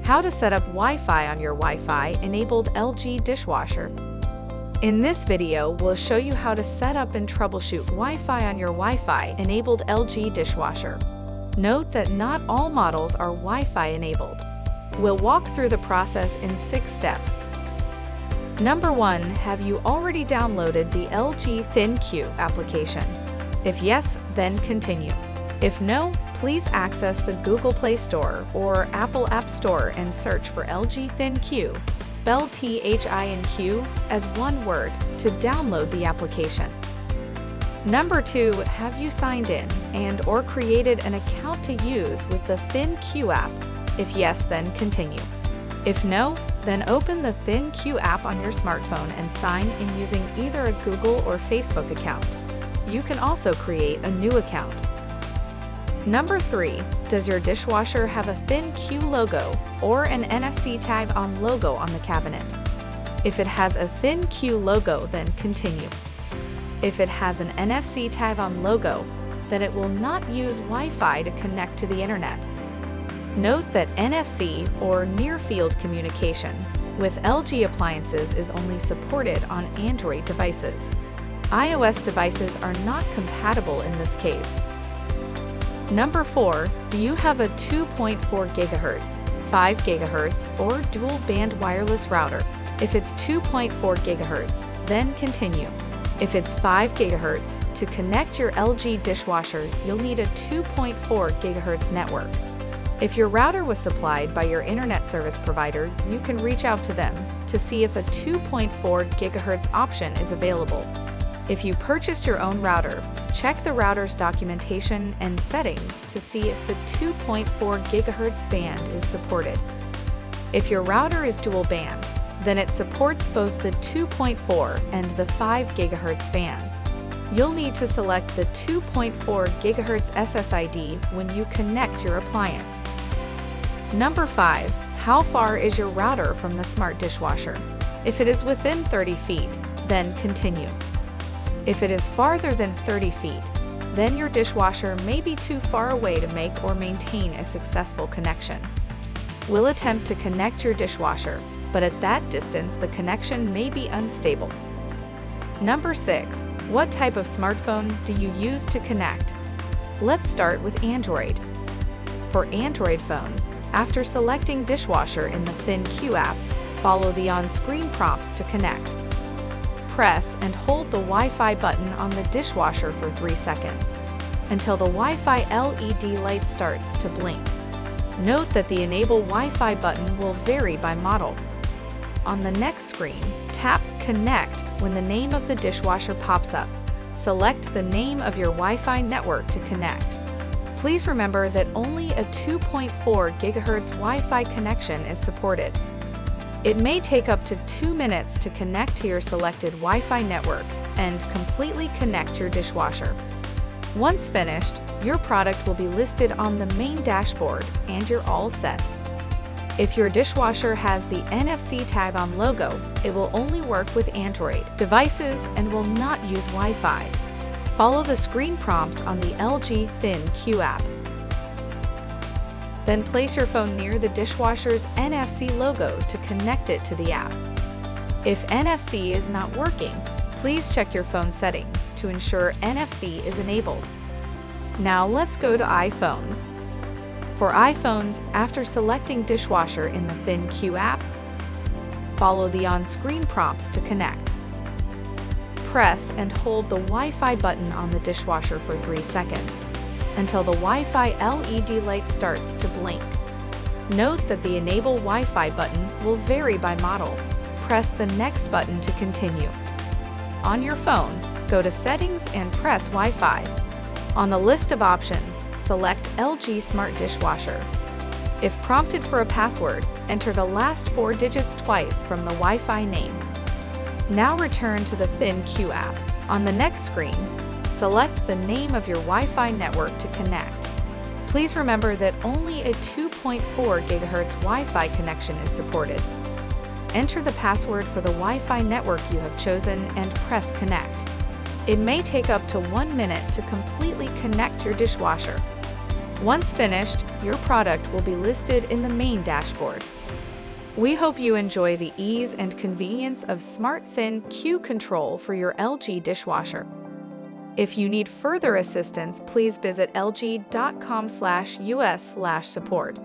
How to set up Wi-Fi on your Wi-Fi-enabled LG dishwasher. In this video, we'll show you how to set up and troubleshoot Wi-Fi on your Wi-Fi-enabled LG dishwasher. Note that not all models are Wi-Fi enabled. We'll walk through the process in 6 steps. Number 1. Have you already downloaded the LG ThinQ application? If yes, then continue. If no, please access the Google Play Store or Apple App Store and search for LG ThinQ, spelled THINQ, as one word, to download the application. Number 2. Have you signed in and/or created an account to use with the ThinQ app? If yes, then continue. If no, then open the ThinQ app on your smartphone and sign in using either a Google or Facebook account. You can also create a new account. Number 3. Does your dishwasher have a ThinQ logo or an NFC tag on logo on the cabinet? If it has a ThinQ logo, then continue. If it has an NFC tag on logo, then it will not use Wi-Fi to connect to the internet. Note that NFC or near-field communication with LG appliances is only supported on Android devices. iOS devices are not compatible in this case. Number 4. Do you have a 2.4 GHz, 5 GHz, or dual-band wireless router? If it's 2.4 GHz, then continue. If it's 5 GHz, to connect your LG dishwasher, you'll need a 2.4 GHz network. If your router was supplied by your internet service provider, you can reach out to them to see if a 2.4 GHz option is available. If you purchased your own router, check the router's documentation and settings to see if the 2.4 GHz band is supported. If your router is dual band, then it supports both the 2.4 and the 5 GHz bands. You'll need to select the 2.4 GHz SSID when you connect your appliance. Number 5. How far is your router from the smart dishwasher? If it is within 30 feet, then continue. If it is farther than 30 feet, then your dishwasher may be too far away to make or maintain a successful connection. We'll attempt to connect your dishwasher, but at that distance the connection may be unstable. Number 6. What type of smartphone do you use to connect? Let's start with Android. For Android phones, after selecting Dishwasher in the ThinQ app, follow the on-screen prompts to connect. Press and hold the Wi-Fi button on the dishwasher for 3 seconds, until the Wi-Fi LED light starts to blink. Note that the Enable Wi-Fi button will vary by model. On the next screen, tap Connect when the name of the dishwasher pops up. Select the name of your Wi-Fi network to connect. Please remember that only a 2.4 GHz Wi-Fi connection is supported. It may take up to 2 minutes to connect to your selected Wi-Fi network and completely connect your dishwasher. Once finished, your product will be listed on the main dashboard and you're all set. If your dishwasher has the NFC tag on logo, it will only work with Android devices and will not use Wi-Fi. Follow the screen prompts on the LG ThinQ app. Then place your phone near the dishwasher's NFC logo to connect it to the app. If NFC is not working, please check your phone settings to ensure NFC is enabled. Now let's go to iPhones. For iPhones, after selecting Dishwasher in the ThinQ app, follow the on-screen prompts to connect. Press and hold the Wi-Fi button on the dishwasher for 3 seconds, until the Wi-Fi LED light starts to blink. Note that the Enable Wi-Fi button will vary by model. Press the next button to continue. On your phone, go to Settings and press Wi-Fi. On the list of options, select LG Smart Dishwasher. If prompted for a password, enter the last 4 digits twice from the Wi-Fi name. Now return to the ThinQ app. On the next screen, select the name of your Wi-Fi network to connect. Please remember that only a 2.4 GHz Wi-Fi connection is supported. Enter the password for the Wi-Fi network you have chosen and press Connect. It may take up to 1 minute to completely connect your dishwasher. Once finished, your product will be listed in the main dashboard. We hope you enjoy the ease and convenience of Smart ThinQ control for your LG dishwasher. If you need further assistance, please visit lg.com/us/support.